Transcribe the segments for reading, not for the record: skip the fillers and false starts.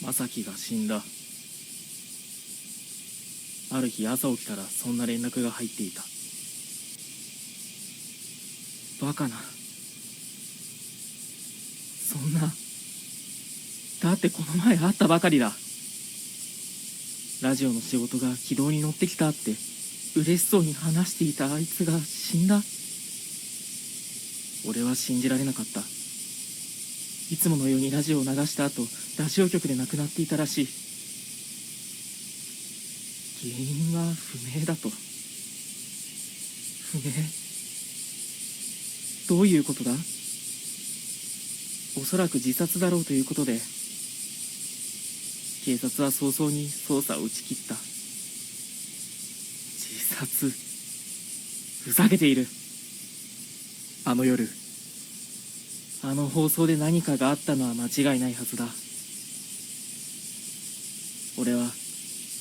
正樹が死んだ。ある日朝起きたらそんな連絡が入っていた。バカな。そんな。だってこの前会ったばかりだ。ラジオの仕事が軌道に乗ってきたって嬉しそうに話していたあいつが死んだ。俺は信じられなかった。いつものようにラジオを流した後、ラジオ局で亡くなっていたらしい。原因は不明だと。不明。どういうことだ？おそらく自殺だろうということで、警察は早々に捜査を打ち切った。自殺。ふざけている。あの夜、あの放送で何かがあったのは間違いないはずだ。俺は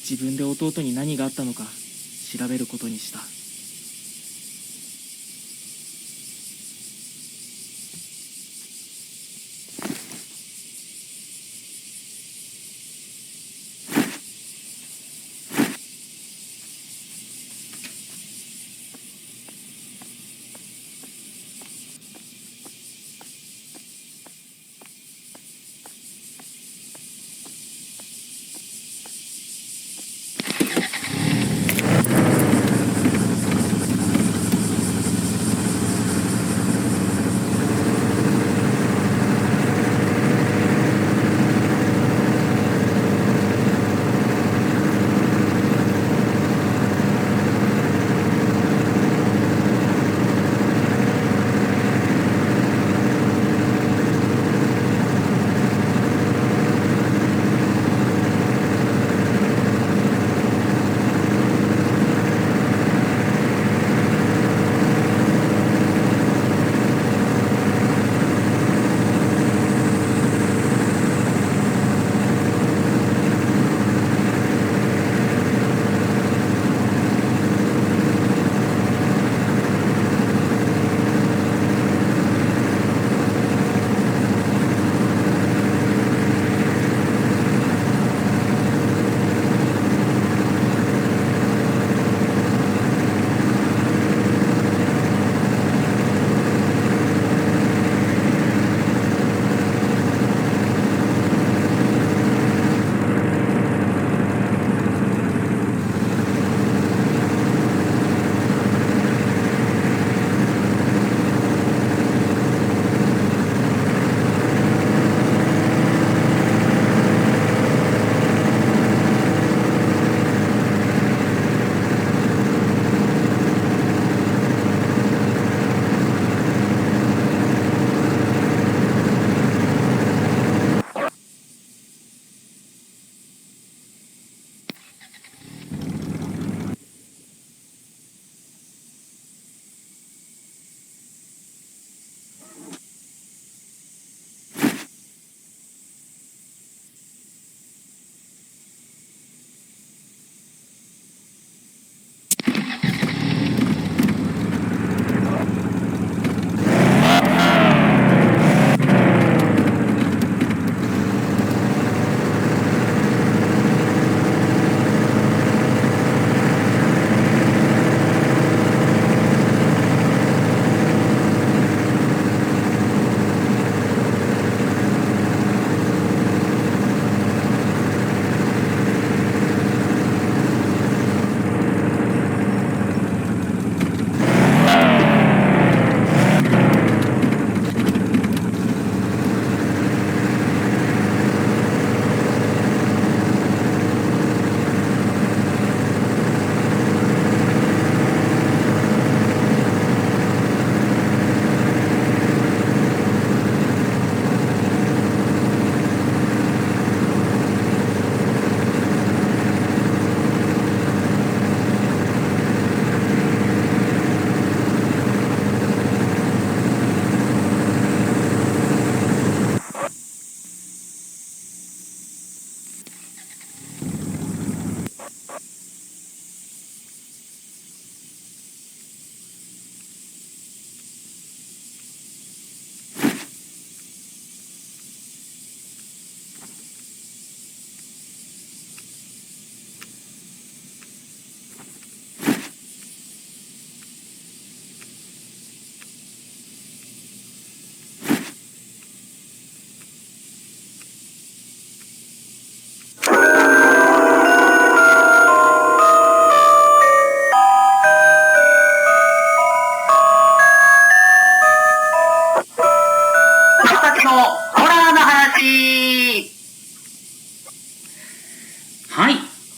自分で弟に何があったのか調べることにした。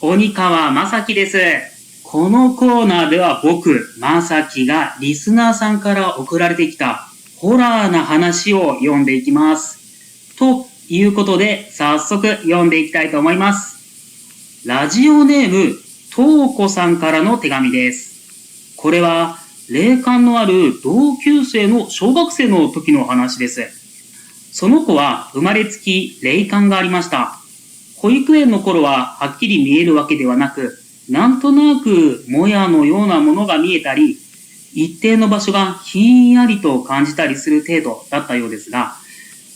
鬼川正樹です。このコーナーでは僕、正樹がリスナーさんから送られてきたホラーな話を読んでいきます。ということで、早速読んでいきたいと思います。ラジオネーム、とうこさんからの手紙です。これは、霊感のある同級生の小学生の時の話です。その子は生まれつき霊感がありました。保育園の頃ははっきり見えるわけではなく、なんとなくもやのようなものが見えたり、一定の場所がひんやりと感じたりする程度だったようですが、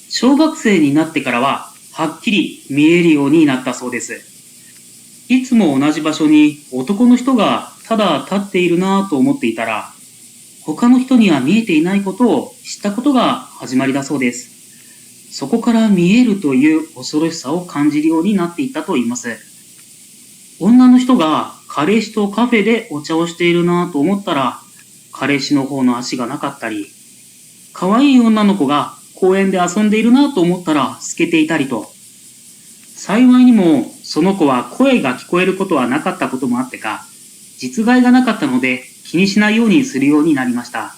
小学生になってからははっきり見えるようになったそうです。いつも同じ場所に男の人がただ立っているなぁと思っていたら、他の人には見えていないことを知ったことが始まりだそうです。そこから見えるという恐ろしさを感じるようになっていったといいます。女の人が彼氏とカフェでお茶をしているなぁと思ったら、彼氏の方の足がなかったり、可愛い女の子が公園で遊んでいるなぁと思ったら透けていたりと、幸いにもその子は声が聞こえることはなかったこともあってか、実害がなかったので気にしないようにするようになりました。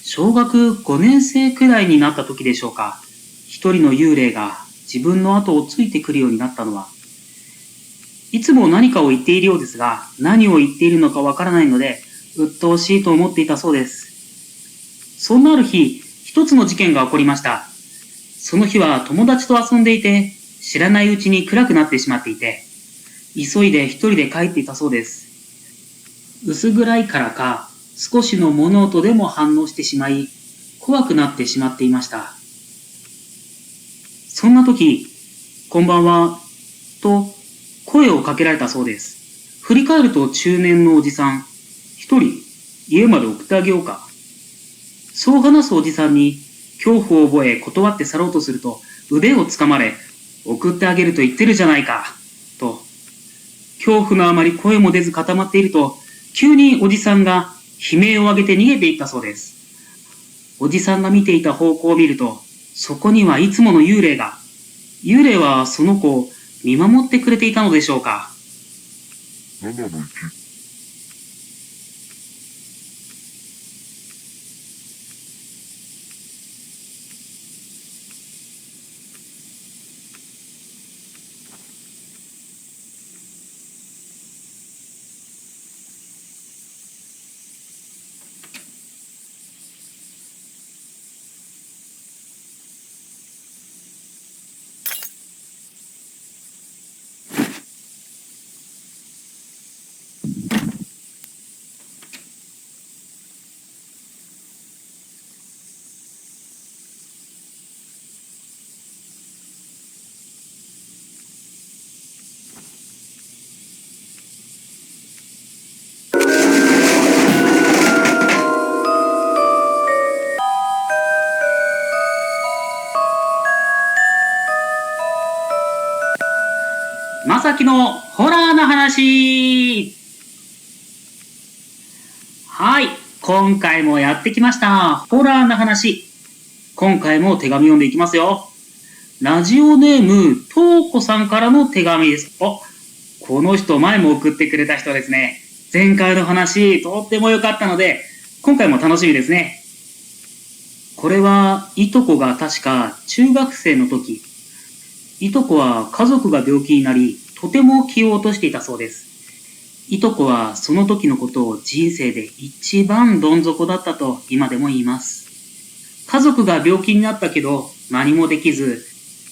小学5年生くらいになった時でしょうか、一人の幽霊が自分の後をついてくるようになったのは、いつも何かを言っているようですが、何を言っているのかわからないので、鬱陶しいと思っていたそうです。そんなある日、一つの事件が起こりました。その日は友達と遊んでいて、知らないうちに暗くなってしまっていて、急いで一人で帰っていたそうです。薄暗いからか、少しの物音でも反応してしまい、怖くなってしまっていました。そんな時、こんばんは、と声をかけられたそうです。振り返ると中年のおじさん、一人家まで送ってあげようか。そう話すおじさんに恐怖を覚え断って去ろうとすると腕をつかまれ、送ってあげると言ってるじゃないか、と。恐怖のあまり声も出ず固まっていると、急におじさんが悲鳴を上げて逃げていったそうです。おじさんが見ていた方向を見ると、そこにはいつもの幽霊が。幽霊はその子を見守ってくれていたのでしょうか。7の1。まさきのホラーな話。はい、今回もやってきました。ホラーな話。今回も手紙読んでいきますよ。ラジオネーム、とうこさんからの手紙です。この人前も送ってくれた人ですね。前回の話、とっても良かったので、今回も楽しみですね。これは、いとこが確か中学生の時、いとこは家族が病気になり、とても気を落としていたそうです。いとこはその時のことを人生で一番どん底だったと今でも言います。家族が病気になったけど何もできず、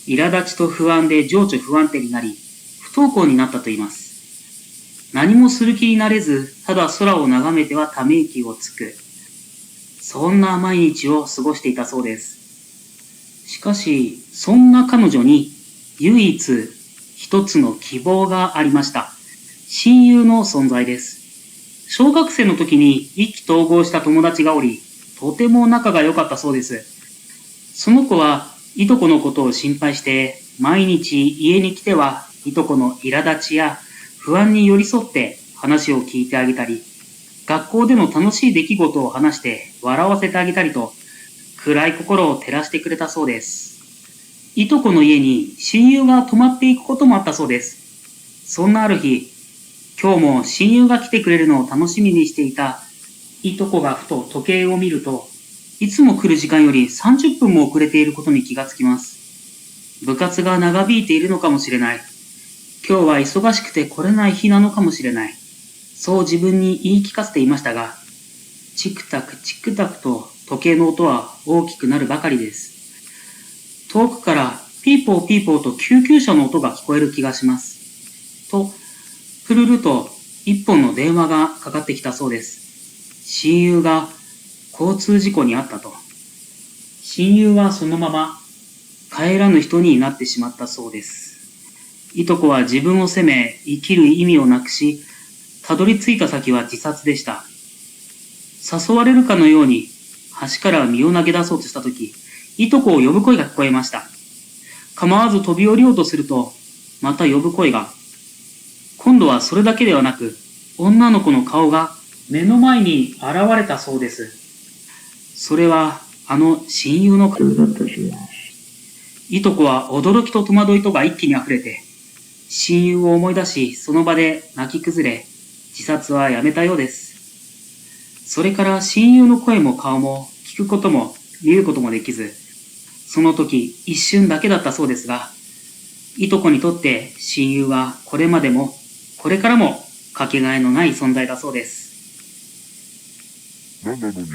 苛立ちと不安で情緒不安定になり、不登校になったと言います。何もする気になれず、ただ空を眺めてはため息をつく。そんな毎日を過ごしていたそうです。しかし、そんな彼女に唯一一つの希望がありました。親友の存在です。小学生の時に意気投合した友達がおり、とても仲が良かったそうです。その子はいとこのことを心配して、毎日家に来てはいとこの苛立ちや不安に寄り添って話を聞いてあげたり、学校での楽しい出来事を話して笑わせてあげたりと、暗い心を照らしてくれたそうです。いとこの家に親友が泊まっていくこともあったそうです。そんなある日、今日も親友が来てくれるのを楽しみにしていたいとこがふと時計を見ると、いつも来る時間より30分も遅れていることに気がつきます。部活が長引いているのかもしれない。今日は忙しくて来れない日なのかもしれない。そう自分に言い聞かせていましたが、チクタクチクタクと時計の音は大きくなるばかりです。遠くからピーポーピーポーと救急車の音が聞こえる気がします。と、プルルと一本の電話がかかってきたそうです。親友が交通事故に遭ったと。親友はそのまま帰らぬ人になってしまったそうです。いとこは自分を責め、生きる意味をなくし、たどり着いた先は自殺でした。誘われるかのように橋から身を投げ出そうとしたとき、いとこを呼ぶ声が聞こえました。構わず飛び降りようとすると、また呼ぶ声が。今度はそれだけではなく、女の子の顔が目の前に現れたそうです。それはあの親友の顔だったします。いとこは驚きと戸惑いとが一気に溢れて、親友を思い出し、その場で泣き崩れ、自殺はやめたようです。それから親友の声も顔も聞くことも見ることもできず、その時一瞬だけだったそうですが、いとこにとって親友はこれまでもこれからもかけがえのない存在だそうです。何なのに、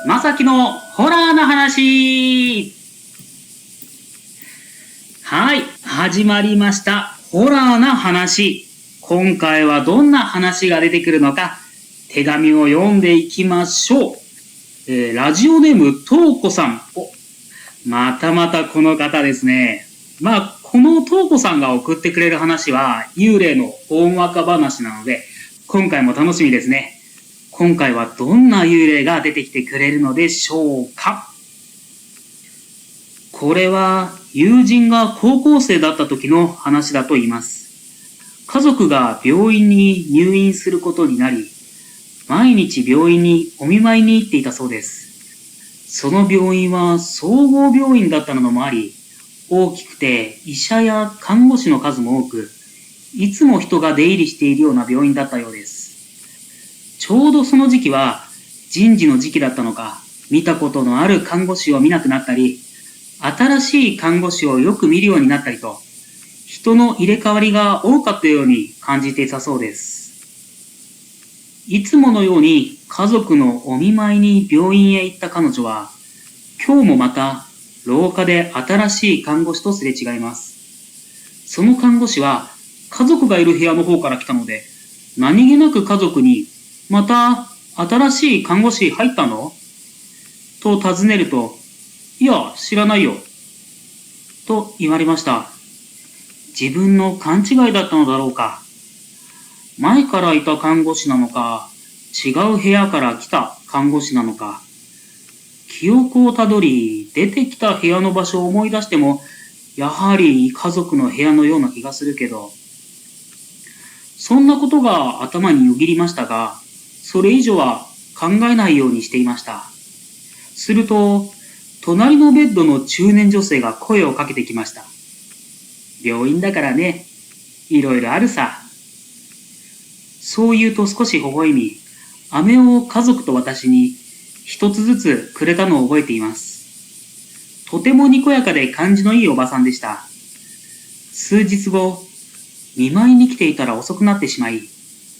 まさきのホラーな話。はい、始まりました。ホラーな話。今回はどんな話が出てくるのか、手紙を読んでいきましょう。ラジオネームとうこさん。またまたこの方ですね。このとうこさんが送ってくれる話は幽霊の大まか話なので、今回も楽しみですね。今回はどんな幽霊が出てきてくれるのでしょうか。これは友人が高校生だった時の話だと言います。家族が病院に入院することになり、毎日病院にお見舞いに行っていたそうです。その病院は総合病院だったのもあり、大きくて医者や看護師の数も多く、いつも人が出入りしているような病院だったようです。ちょうどその時期は人事の時期だったのか、見たことのある看護師を見なくなったり、新しい看護師をよく見るようになったりと、人の入れ替わりが多かったように感じていたそうです。いつものように家族のお見舞いに病院へ行った彼女は、今日もまた廊下で新しい看護師とすれ違います。その看護師は家族がいる部屋の方から来たので、何気なく家族に、また新しい看護師入ったのと尋ねると、いや、知らないよ。と言われました。自分の勘違いだったのだろうか。前からいた看護師なのか、違う部屋から来た看護師なのか。記憶をたどり、出てきた部屋の場所を思い出しても、やはり家族の部屋のような気がするけど、そんなことが頭によぎりましたが、それ以上は考えないようにしていました。すると、隣のベッドの中年女性が声をかけてきました。病院だからね、いろいろあるさ。そう言うと少し微笑み、飴を家族と私に一つずつくれたのを覚えています。とてもにこやかで感じのいいおばさんでした。数日後、見舞いに来ていたら遅くなってしまい、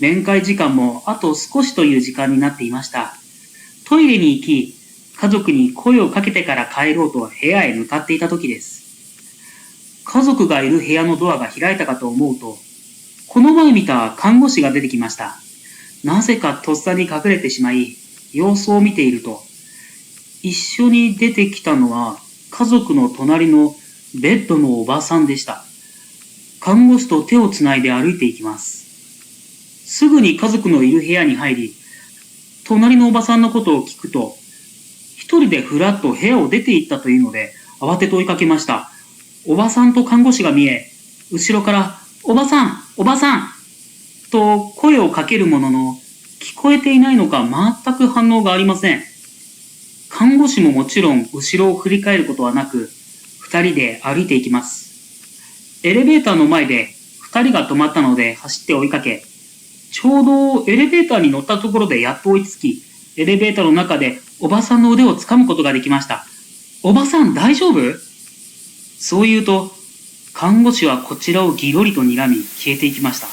面会時間もあと少しという時間になっていました。トイレに行き、家族に声をかけてから帰ろうと部屋へ向かっていた時です。家族がいる部屋のドアが開いたかと思うと、この前見た看護師が出てきました。なぜかとっさに隠れてしまい、様子を見ていると、一緒に出てきたのは家族の隣のベッドのおばさんでした。看護師と手をつないで歩いていきます。すぐに家族のいる部屋に入り、隣のおばさんのことを聞くと、一人でふらっと部屋を出て行ったというので、慌てて追いかけました。おばさんと看護師が見え、後ろから、おばさん、おばさんと声をかけるものの、聞こえていないのか全く反応がありません。看護師ももちろん後ろを振り返ることはなく、二人で歩いていきます。エレベーターの前で二人が止まったので走って追いかけ、ちょうどエレベーターに乗ったところでやっと追いつき、エレベーターの中でおばさんの腕を掴むことができました。おばさん大丈夫？そう言うと、看護師はこちらをぎろりと睨み消えていきました。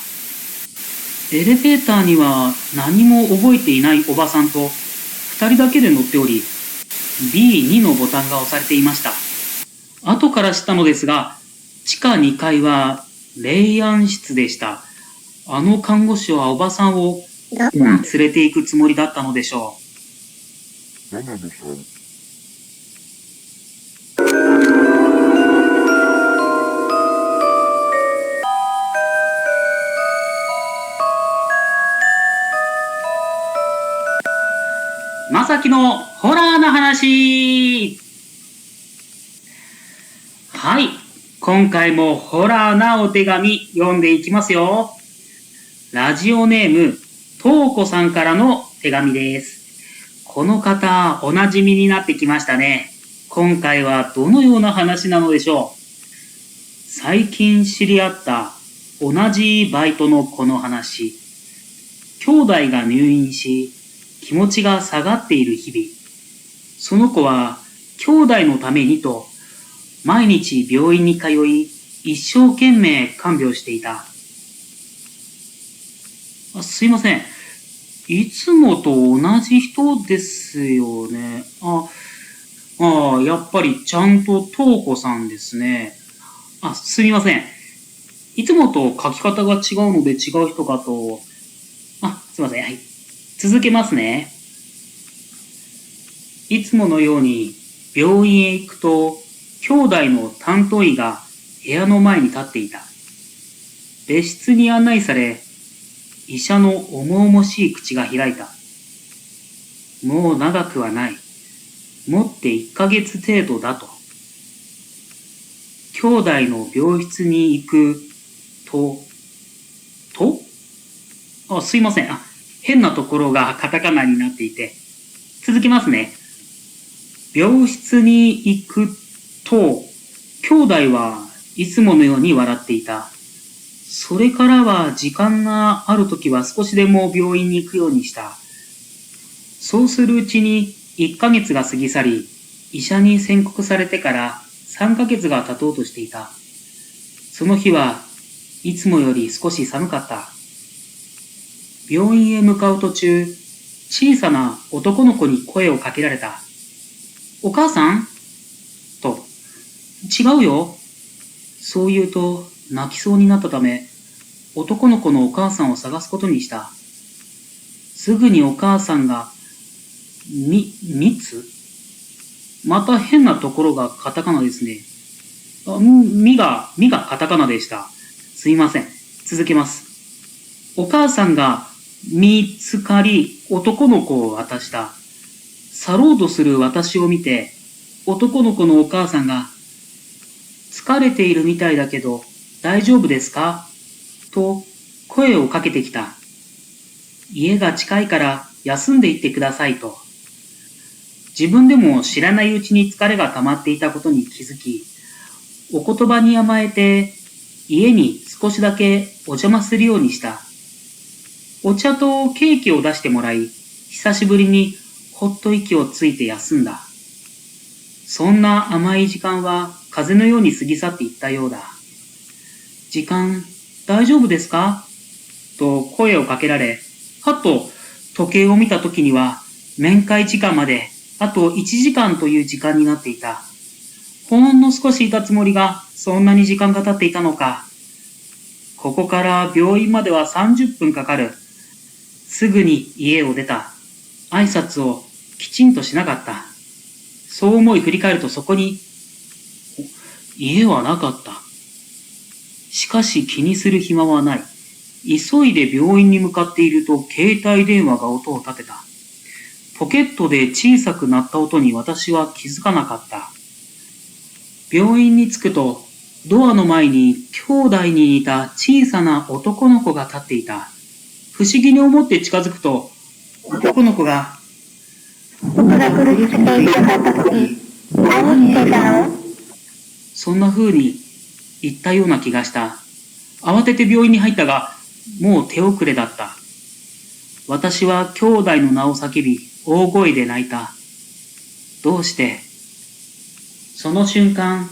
エレベーターには何も覚えていないおばさんと二人だけで乗っており、B2 のボタンが押されていました。後から知ったのですが、地下2階は霊安室でした。あの看護師はおばさんを連れて行くつもりだったのでしょう。7の3。まさきのホラーな話。はい、今回もホラーなお手紙読んでいきますよ。ラジオネームとうこさんからの手紙です。この方おなじみになってきましたね。今回はどのような話なのでしょう。最近知り合った同じバイトのこの話。兄弟が入院し、気持ちが下がっている日々。その子は兄弟のためにと毎日病院に通い、一生懸命看病していた。すいません。いつもと同じ人ですよね。やっぱりちゃんと東子さんですね。すみません。いつもと書き方が違うので違う人かと。すいません。はい。続けますね。いつものように病院へ行くと、兄弟の担当医が部屋の前に立っていた。別室に案内され、医者の重々しい口が開いた。もう長くはない。もって1ヶ月程度だと。兄弟の病室に行くすいません。変なところがカタカナになっていて。続きますね。病室に行くと、兄弟はいつものように笑っていた。それからは時間があるときは少しでも病院に行くようにした。そうするうちに1ヶ月が過ぎ去り、医者に宣告されてから3ヶ月が経とうとしていた。その日はいつもより少し寒かった。病院へ向かう途中、小さな男の子に声をかけられた。お母さんと。違うよ。そう言うと泣きそうになったため、男の子のお母さんを探すことにした。すぐにお母さんが、みつまた変なところがカタカナですね。みがカタカナでした。すいません。続けます。お母さんが見つかり、男の子を渡した。去ろうとする私を見て、男の子のお母さんが、疲れているみたいだけど、大丈夫ですかと声をかけてきた。家が近いから休んでいってくださいと。自分でも知らないうちに疲れが溜まっていたことに気づき、お言葉に甘えて家に少しだけお邪魔するようにした。お茶とケーキを出してもらい、久しぶりにほっと息をついて休んだ。そんな甘い時間は風のように過ぎ去っていったようだ。時間大丈夫ですかと声をかけられ、はっと時計を見た時には面会時間まであと1時間という時間になっていた。ほんの少しいたつもりがそんなに時間が経っていたのか。ここから病院までは30分かかる。すぐに家を出た。挨拶をきちんとしなかった。そう思い振り返るとそこに、家はなかった。しかし気にする暇はない。急いで病院に向かっていると携帯電話が音を立てた。ポケットで小さく鳴った音に私は気づかなかった。病院に着くとドアの前に兄弟に似た小さな男の子が立っていた。不思議に思って近づくと男の子が、僕が苦しくていなかった時、何してたの？そんな風に言ったような気がした。慌てて病院に入ったが、もう手遅れだった。私は兄弟の名を叫び、大声で泣いた。どうして？その瞬間、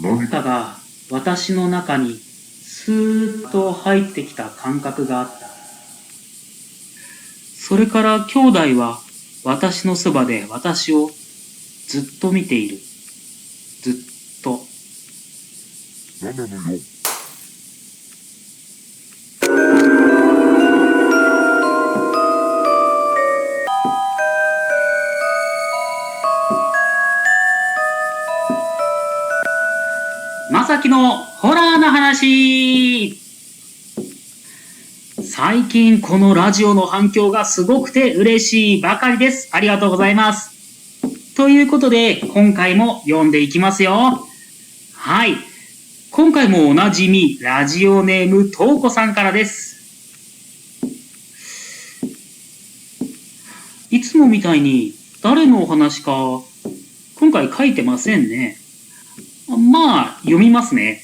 何かが私の中にスーッと入ってきた感覚があった。それから兄弟は私のそばで私をずっと見ている。ずっと。何なのよ。まさきのホラーな話。最近このラジオの反響がすごくて嬉しいばかりです。ありがとうございます。ということで今回も読んでいきますよ。はい。今回もおなじみラジオネームとうこさんからです。いつもみたいに誰のお話か今回書いてませんね。まあ読みますね。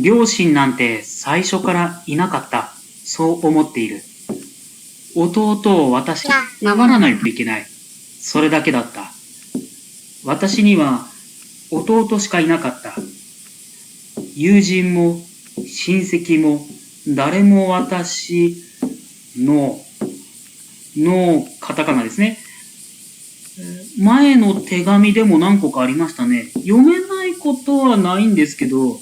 両親なんて最初からいなかった。そう思っている。弟を私に守らないといけない。それだけだった。私には弟しかいなかった。友人も親戚も誰も私ののカタカナですね。前の手紙でも何個かありましたね。読めないことはないんですけど、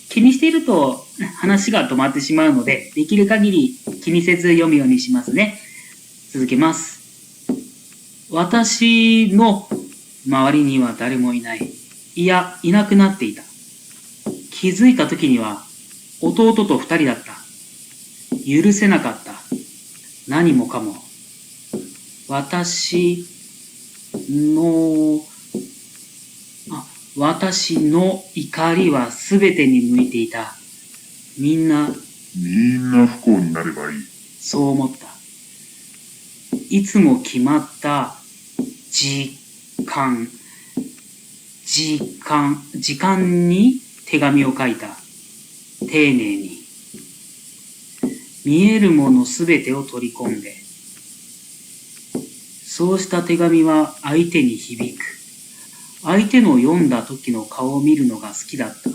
気にしていると話が止まってしまうので、できる限り気にせず読むようにしますね。続けます。私の周りには誰もいない。いや、いなくなっていた。気づいた時には弟と二人だった。許せなかった。何もかも。私の怒りはすべてに向いていた。みんな不幸になればいい。そう思った。いつも決まった時間に手紙を書いた。丁寧に。見えるものすべてを取り込んで。そうした手紙は相手に響く。相手の読んだ時の顔を見るのが好きだった。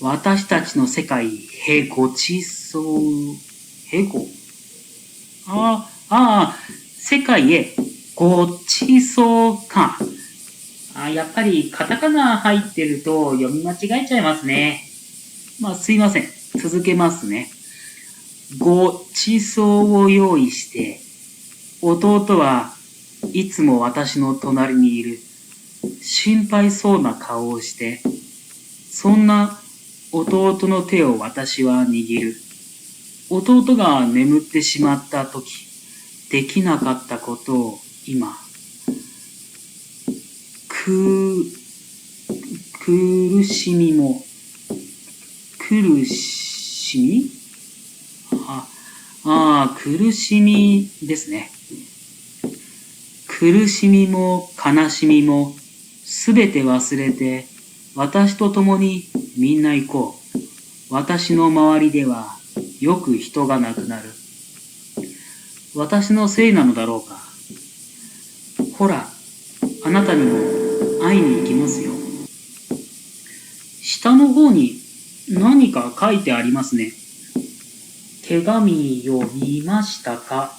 私たちの世界へごちそう。世界へごちそうか。やっぱりカタカナ入ってると読み間違えちゃいますね。すいません。続けますね。ごちそうを用意して、弟はいつも私の隣にいる。心配そうな顔をして、そんな弟の手を私は握る。弟が眠ってしまった時、できなかったことを今、苦しみですね。苦しみも悲しみもすべて忘れて、私と共にみんな行こう。私の周りではよく人が亡くなる。私のせいなのだろうか。ほら、あなたにも会いに行きますよ。下の方に何か書いてありますね。手紙読みましたか？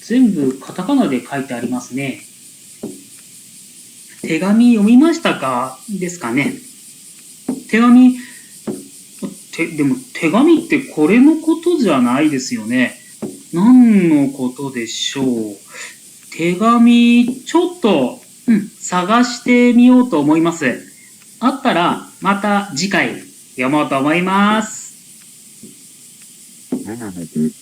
全部カタカナで書いてありますね。手紙読みましたかですかね。でも手紙ってこれのことじゃないですよね。何のことでしょう。手紙、ちょっと、探してみようと思います。あったら、また次回読もうと思います。7の5。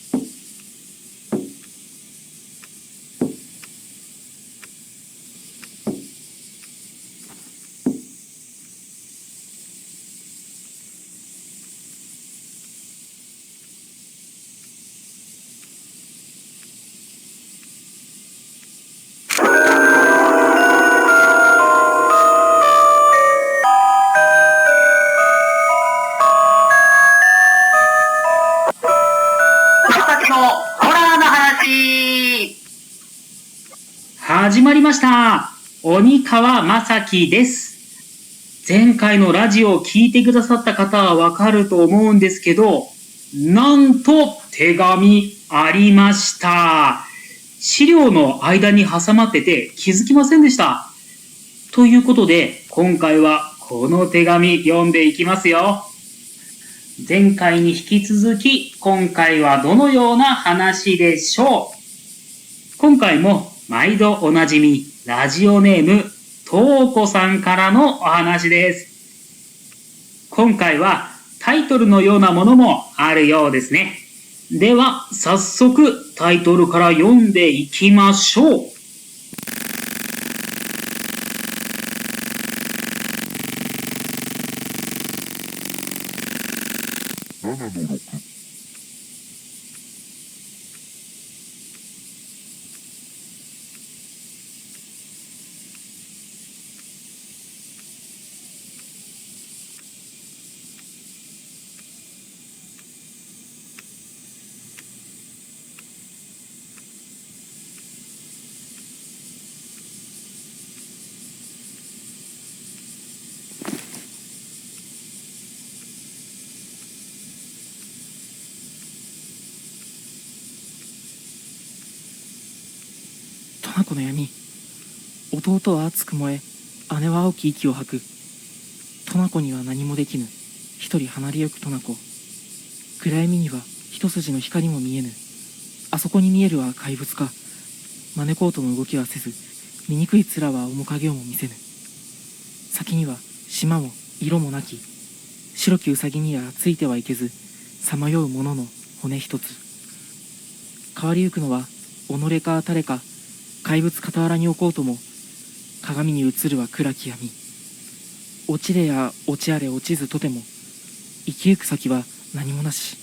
始まりました。鬼川正樹です。前回のラジオを聞いてくださった方はわかると思うんですけど、なんと手紙ありました。資料の間に挟まってて気づきませんでした。ということで、今回はこの手紙読んでいきますよ。前回に引き続き、今回はどのような話でしょう。今回も毎度おなじみ、ラジオネーム、とうこさんからのお話です。今回はタイトルのようなものもあるようですね。では、早速タイトルから読んでいきましょう。7の6。十和子の闇。弟は熱く燃え、姉は青き息を吐く。十和子には何もできぬ。一人離れゆく十和子。暗闇には一筋の光も見えぬ。あそこに見えるは怪物か。真似こうとの動きはせず、醜い面は面影をも見せぬ。先には島も色もなき。白きウサギにはついてはいけず、さまようものの骨一つ。変わりゆくのは己か誰か、怪物傍らに置こうとも、鏡に映るは暗き闇。落ちれや落ちあれ落ちずとても、生きゆく先は何もなし。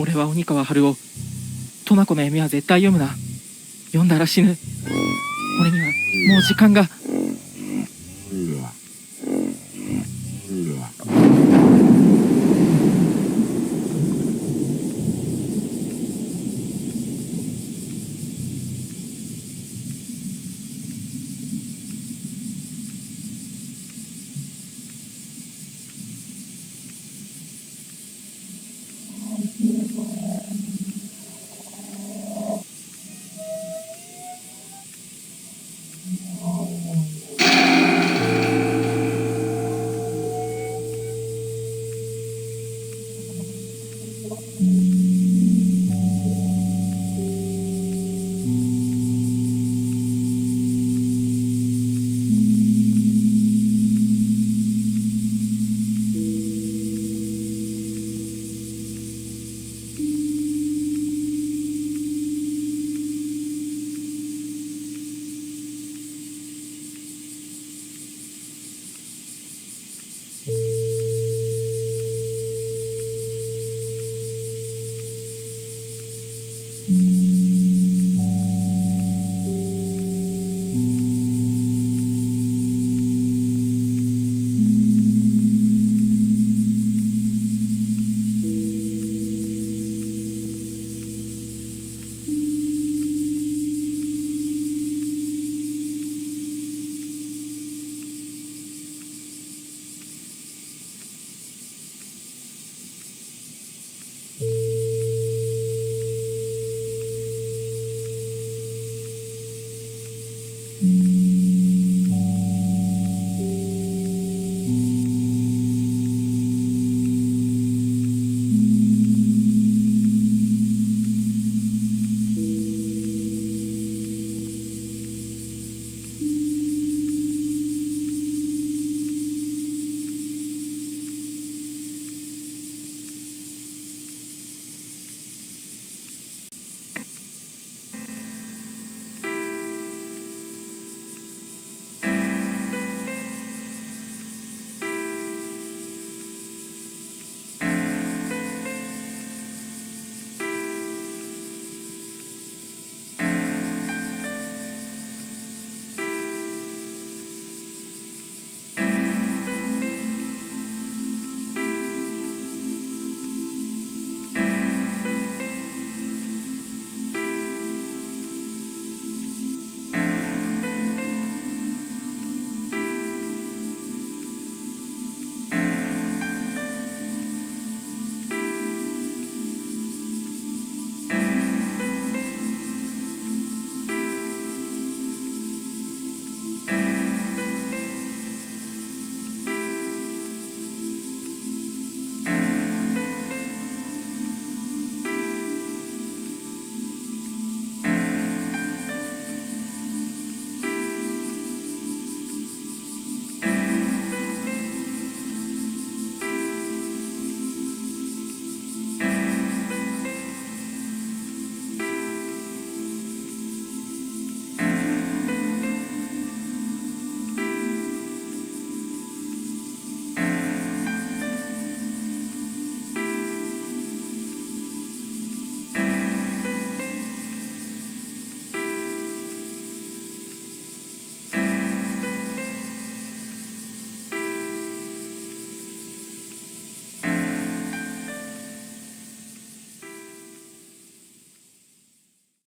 俺は鬼川春夫。十和子の闇は絶対読むな。読んだら死ぬ。俺にはもう時間が。